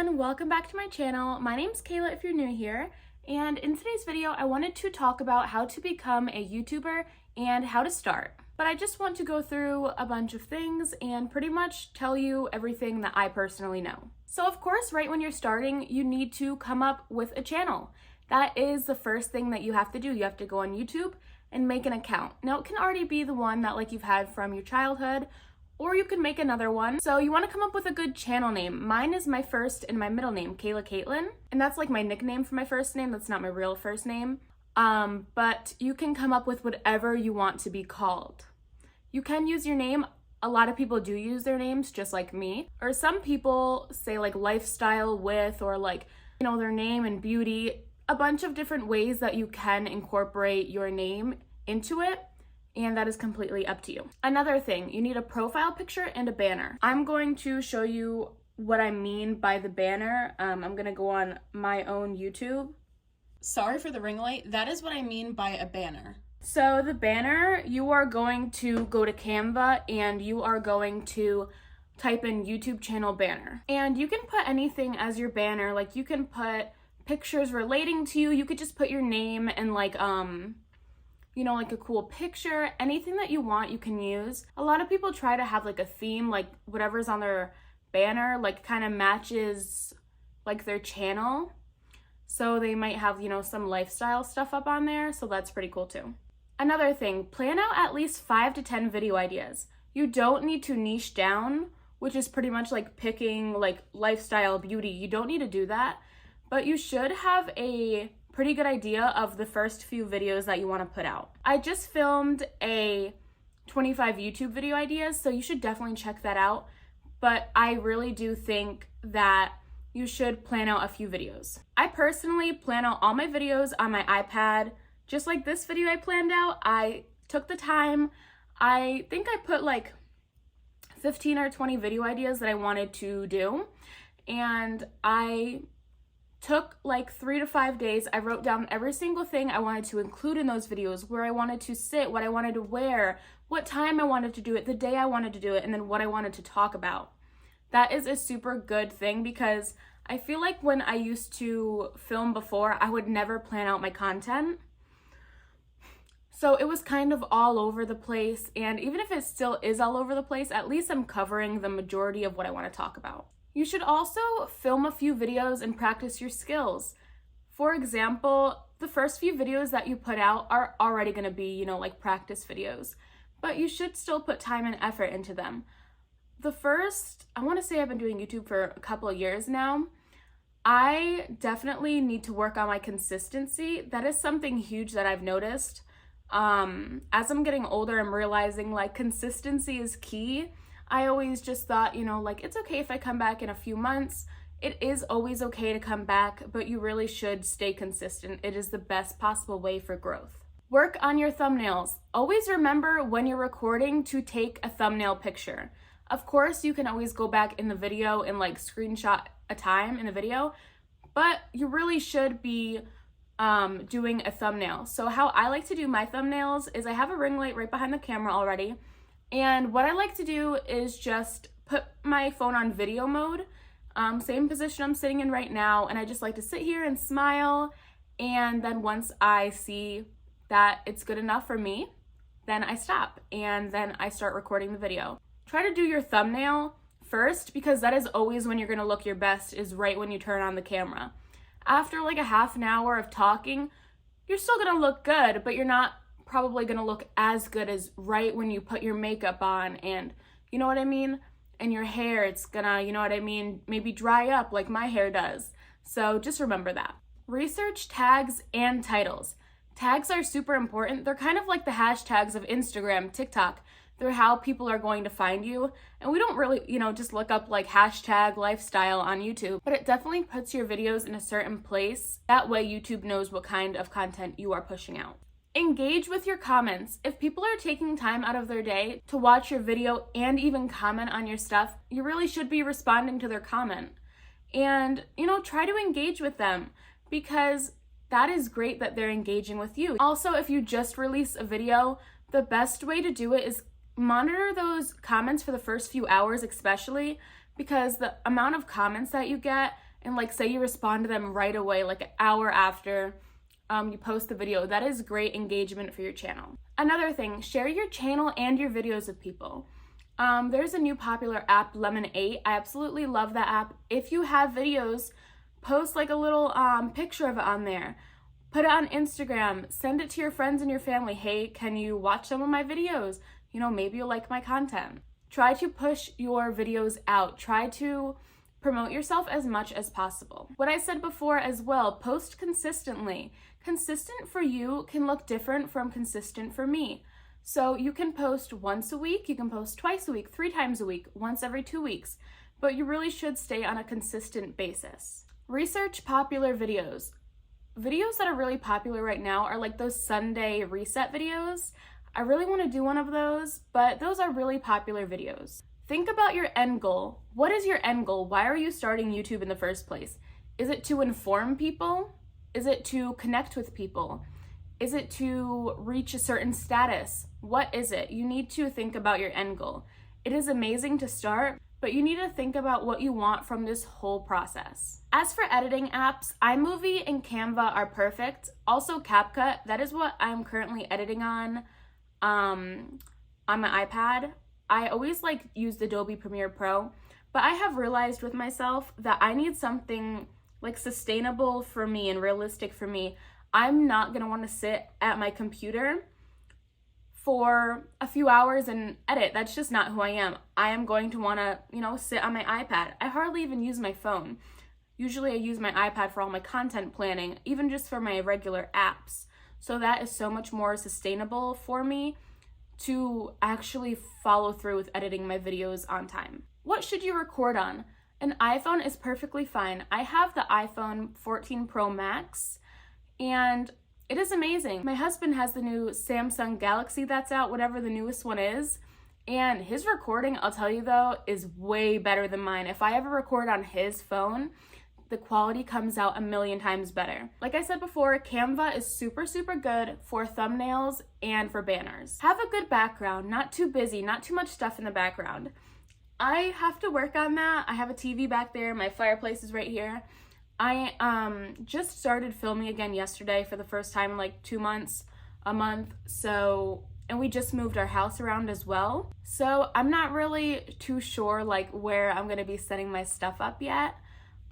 everyone, welcome back to my channel. My name's Kayla if you're new here, and in today's video I wanted to talk about how to become a YouTuber and how to start. But I just want to go through a bunch of things and pretty much tell you everything that I personally know. So of course, right when you're starting, you need to come up with a channel. That is the first thing that you have to do. You have to go on YouTube and make an account. Now it can already be the one that you've had from your childhood, or you can make another one. So you want to come up with a good channel name. Mine is my first and my middle name, kaylaakatelynn, and that's like my nickname for my first name. That's not my real first name. But you can come up with whatever you want to be called. You can use your name. A lot of people do use their names, just like me. Or some people say lifestyle with, or their name and beauty. A bunch of different ways that you can incorporate your name into it. And that is completely up to you. Another thing, you need a profile picture and a banner. I'm going to show you what I mean by the banner. I'm gonna go on my own YouTube. Sorry for the ring light. That is what I mean by a banner. So the banner, you are going to go to Canva and you are going to type in YouTube channel banner. And you can put anything as your banner. You can put pictures relating to you. You could just put your name and a cool picture, anything that you want you can use. A lot of people try to have a theme, whatever's on their banner kind of matches their channel. So they might have, some lifestyle stuff up on there, so that's pretty cool too. Another thing, plan out at least 5 to 10 video ideas. You don't need to niche down, which is pretty much picking lifestyle beauty. You don't need to do that, but you should have a pretty good idea of the first few videos that you want to put out. I just filmed a 25 YouTube video ideas, so you should definitely check that out. But I really do think that you should plan out a few videos. I personally plan out all my videos on my iPad. Just like this video I planned out, I took the time. I think I put 15 or 20 video ideas that I wanted to do. And I took 3 to 5 days. I wrote down every single thing I wanted to include in those videos, where I wanted to sit, what I wanted to wear, what time I wanted to do it, the day I wanted to do it, and then what I wanted to talk about. That is a super good thing, because I feel like when I used to film before, I would never plan out my content. So it was kind of all over the place, and even if it still is all over the place, at least I'm covering the majority of what I want to talk about. You should also film a few videos and practice your skills. For example, the first few videos that you put out are already going to be, practice videos, but you should still put time and effort into them. I want to say I've been doing YouTube for a couple of years now. I definitely need to work on my consistency. That is something huge that I've noticed. As I'm getting older, I'm realizing consistency is key. I always just thought, it's okay if I come back in a few months. It is always okay to come back, but you really should stay consistent. It is the best possible way for growth. Work on your thumbnails. Always remember when you're recording to take a thumbnail picture. Of course, you can always go back in the video and screenshot a time in the video, but you really should be doing a thumbnail. So how I like to do my thumbnails is I have a ring light right behind the camera already. And what I like to do is just put my phone on video mode, same position I'm sitting in right now, and I just like to sit here and smile, and then once I see that it's good enough for me, then I stop, and then I start recording the video. Try to do your thumbnail first, because that is always when you're going to look your best, is right when you turn on the camera. After a half an hour of talking, you're still going to look good, but you're not probably gonna look as good as right when you put your makeup on, and you know what I mean, and your hair, it's gonna, maybe dry up like my hair does. So just remember that. Research tags and titles. Tags are super important. They're kind of like the hashtags of Instagram, TikTok. They're how people are going to find you, and we don't really just look up hashtag lifestyle on YouTube, but it definitely puts your videos in a certain place. That way YouTube knows what kind of content you are pushing out. Engage with your comments. If people are taking time out of their day to watch your video and even comment on your stuff, you really should be responding to their comment. And, try to engage with them, because that is great that they're engaging with you. Also, if you just release a video, the best way to do it is monitor those comments for the first few hours especially, because the amount of comments that you get and like say you respond to them right away, like an hour after you post the video. That is great engagement for your channel. Another thing, share your channel and your videos with people. There's a new popular app, Lemon8. I absolutely love that app. If you have videos, post like a little picture of it on there. Put it on Instagram, send it to your friends and your family. Hey, can you watch some of my videos? You know, maybe you'll like my content. Try to push your videos out. Try to promote yourself as much as possible. What I said before as well, post consistently. Consistent for you can look different from consistent for me. So you can post once a week, you can post twice a week, 3 times a week, once every 2 weeks, but you really should stay on a consistent basis. Research popular videos. Videos that are really popular right now are like those Sunday reset videos. I really want to do one of those, but those are really popular videos. Think about your end goal. What is your end goal? Why are you starting YouTube in the first place? Is it to inform people? Is it to connect with people? Is it to reach a certain status? What is it? You need to think about your end goal. It is amazing to start, but you need to think about what you want from this whole process. As for editing apps, iMovie and Canva are perfect. Also CapCut, that is what I'm currently editing on my iPad. I always like used Adobe Premiere Pro, but I have realized with myself that I need something like sustainable for me and realistic for me. I'm not gonna wanna sit at my computer for a few hours and edit. That's just not who I am. I am going to wanna, sit on my iPad. I hardly even use my phone. Usually I use my iPad for all my content planning, even just for my regular apps. So that is so much more sustainable for me to actually follow through with editing my videos on time. What should you record on? An iPhone is perfectly fine. I have the iPhone 14 Pro Max, and it is amazing. My husband has the new Samsung Galaxy that's out, whatever the newest one is, and his recording, I'll tell you though, is way better than mine. If I ever record on his phone, the quality comes out a million times better. Like I said before, Canva is super, super good for thumbnails and for banners. Have a good background, not too busy, not too much stuff in the background. I have to work on that. I have a TV back there, my fireplace is right here. I just started filming again yesterday for the first time in like 2 months, a month, and we just moved our house around as well. So I'm not really too sure like where I'm gonna be setting my stuff up yet.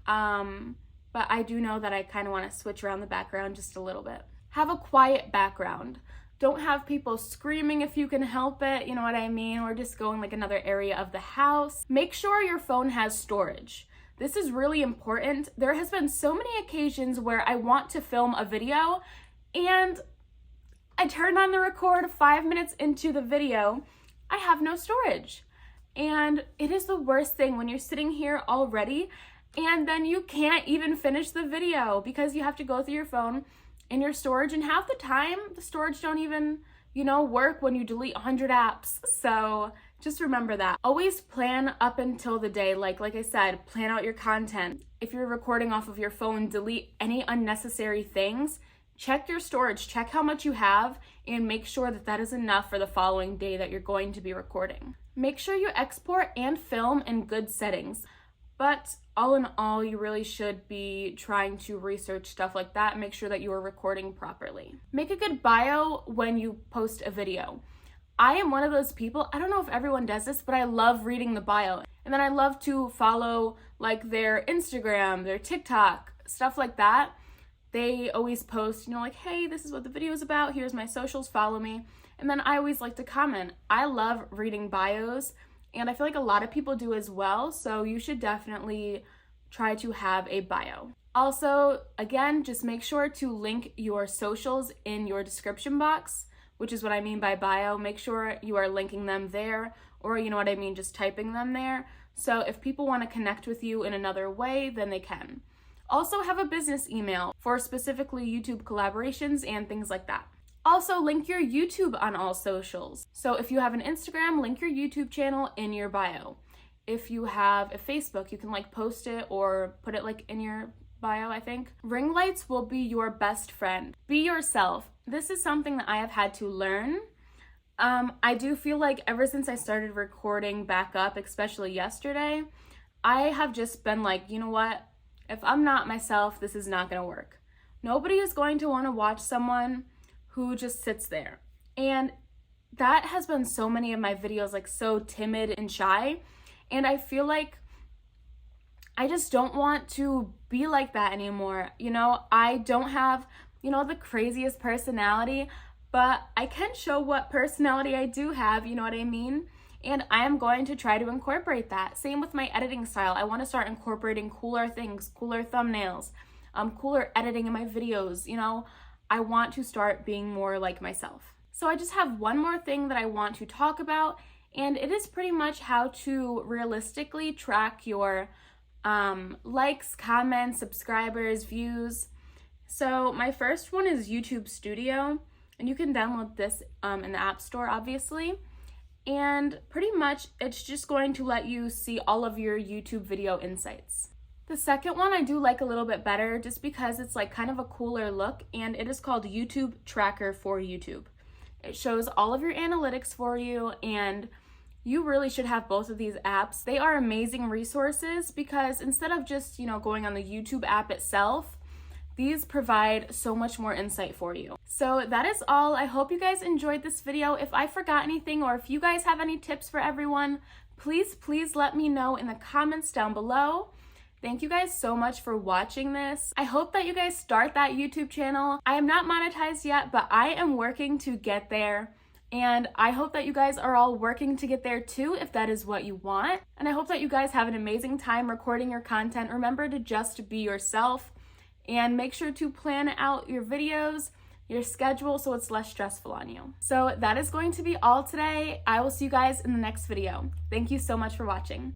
But I do know that I kind of want to switch around the background just a little bit. Have a quiet background. Don't have people screaming if you can help it, you know what I mean? Or just go in like another area of the house. Make sure your phone has storage. This is really important. There has been so many occasions where I want to film a video and I turn on the record 5 minutes into the video, I have no storage. And it is the worst thing when you're sitting here already and then you can't even finish the video because you have to go through your phone in your storage, and half the time the storage don't even, work when you delete 100 apps. So just remember that. Always plan up until the day. Like I said, plan out your content. If you're recording off of your phone, delete any unnecessary things. Check your storage, check how much you have, and make sure that that is enough for the following day that you're going to be recording. Make sure you export and film in good settings. But all in all, you really should be trying to research stuff like that. Make sure that you are recording properly. Make a good bio when you post a video. I am one of those people, I don't know if everyone does this, but I love reading the bio. And then I love to follow like their Instagram, their TikTok, stuff like that. They always post, like, hey, this is what the video is about. Here's my socials, follow me. And then I always like to comment. I love reading bios. And I feel like a lot of people do as well, so you should definitely try to have a bio. Also, again, just make sure to link your socials in your description box, which is what I mean by bio. Make sure you are linking them there, or just typing them there. So if people want to connect with you in another way, then they can. Also have a business email for specifically YouTube collaborations and things like that. Also, link your YouTube on all socials. So if you have an Instagram, link your YouTube channel in your bio. If you have a Facebook, you can post it or put it in your bio, I think. Ring lights will be your best friend. Be yourself. This is something that I have had to learn. I do feel like ever since I started recording back up, especially yesterday, I have just been you know what? If I'm not myself, this is not going to work. Nobody is going to want to watch someone who just sits there. And that has been so many of my videos, like so timid and shy. And I feel like I just don't want to be like that anymore. You know, I don't have, the craziest personality, but I can show what personality I do have, you know what I mean? And I am going to try to incorporate that. Same with my editing style. I want to start incorporating cooler things, cooler thumbnails, cooler editing in my videos. I want to start being more like myself. So I just have one more thing that I want to talk about, and it is pretty much how to realistically track your likes, comments, subscribers, views. So my first one is YouTube Studio, and you can download this in the App Store, obviously. And pretty much it's just going to let you see all of your YouTube video insights. The second one I do like a little bit better just because it's like kind of a cooler look, and it is called YouTube Tracker for YouTube. It shows all of your analytics for you, and you really should have both of these apps. They are amazing resources because instead of just, going on the YouTube app itself, these provide so much more insight for you. So that is all. I hope you guys enjoyed this video. If I forgot anything or if you guys have any tips for everyone, please let me know in the comments down below. Thank you guys so much for watching this. I hope that you guys start that YouTube channel. I am not monetized yet, but I am working to get there. And I hope that you guys are all working to get there too, if that is what you want. And I hope that you guys have an amazing time recording your content. Remember to just be yourself and make sure to plan out your videos, your schedule, so it's less stressful on you. So that is going to be all today. I will see you guys in the next video. Thank you so much for watching.